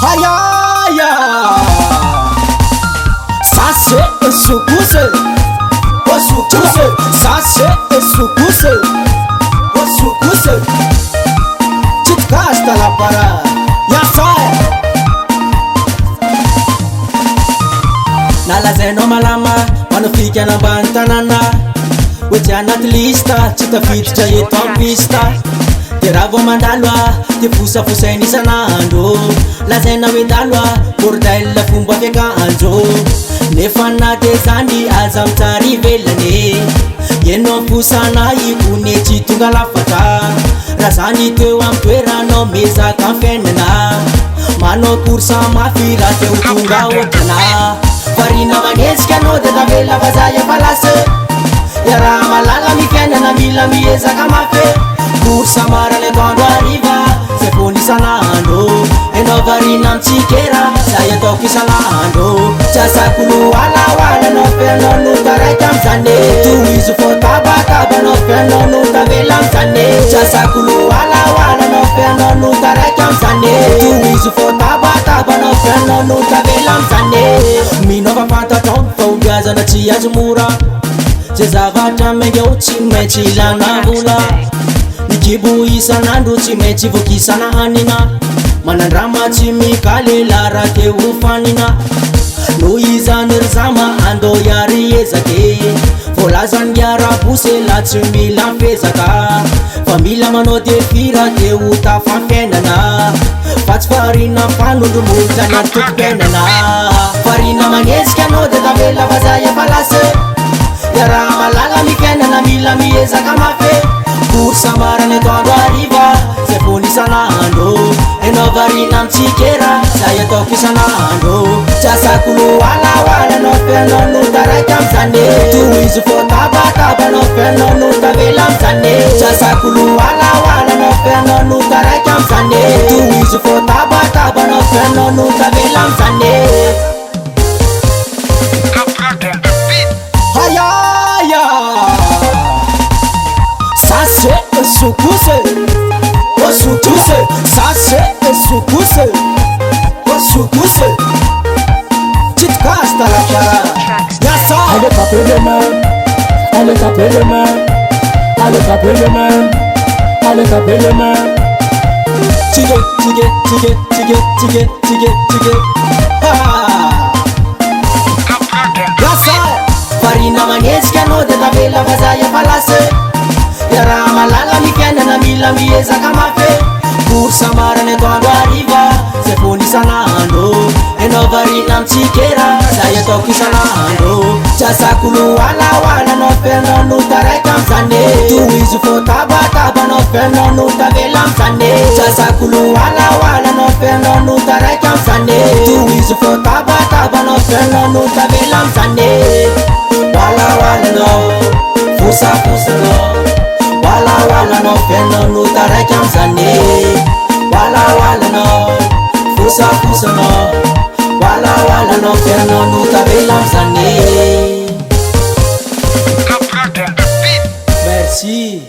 Hayaya Sase esukuse Osukuse Sase esukuse Osukuse Chitkasta la para Yasaya Nalazainao malama manofika nambany tanàna hoe tsy anaty lista tsy tafiditra eto amin'ny pista de raha vao mandalo de fosafosainy isan'andro lazaina hoe dalo bordel fomba fiakanjo nefa na de zany aza mitsary velany ianao fosana ikone tsy tonga lafatra raha zany teo amin'ny toeranao mezaka amin'ny fiainana manao korsa mafy raha teo tonga otrana farina magnetsika anao de tavela vazaha efalasy ya raha malala mifiainana mila miezaka mafy korsa marany atoandro ariva zay fony isan'andro enao varina mitsikera zay ataoko isan'andro tsy asakolo alaoala anao fiainao no taraiky am'zany tohizo fô tabataba anao fiainao no tavela am'zany tsy asakolo alaoala anao fiainao no taraiky am'zany tohizo fô tabataba anao fiainao no tavela am'zany minova fantatrao fa ombazana tsy azo mora zay zavatra maingeo tsy maintsy ilana vola mikibo isan'andro tsy maintsy vokisana hanina manandrama tsy mikalela raha teo fanina no izany ry zama andao iary ezake volazany iara-bose la tsy mila fezaka fa mila manao defira teo tafafiainana fa tsy farina fanondromolitra ny antoko-piainana farina magnetsika anao de tavela vazaha efalasy ya raha malala mifiainana mila miezaka mafy korsa marany atoandro ariva zay fony isan'andro enao varina mitsikera zay ataoko isan'andro tsy asakolo alaoala anao fiainao no taraiky am'zany tohizo fô tabataba anao fiainao no tavela am'zany tsy asakolo alaoala anao fiainao no taraiky am'zany tohizo fô tabataba anao fiainao no tavela am'zany Hayaya Sase esukuse Osukuse Sase esukuse Osukuse Chitkasta la para Yasa Allez taper les mains, allez taper les mains, allez taper les mains, allez taper les mains. Tige, tige, tige, tige, tige, tige, tige Yasa farina magnetsika anao de tavela vazaha efalasy ya raha malala mifiainana mila miezaka mafy korsa marany atoandro ariva zay fony isan'andro enao varina mitsikera zay ataoko isan'andro tsy asakolo alaoala anao fiainao no taraiky am'zany tohizo fô tabataba anao fiainao no tavela am'zany tsy asakolo alaoala anao fiainao no taraiky am'zany tohizo fô tabataba anao fiainao no tavela am'zany walaoala anao fosafosanao walaoala anao fiainao no taraiky am'zany walaoala anao fosafosanao walaoala anao fiainao no tavela am'zany Merci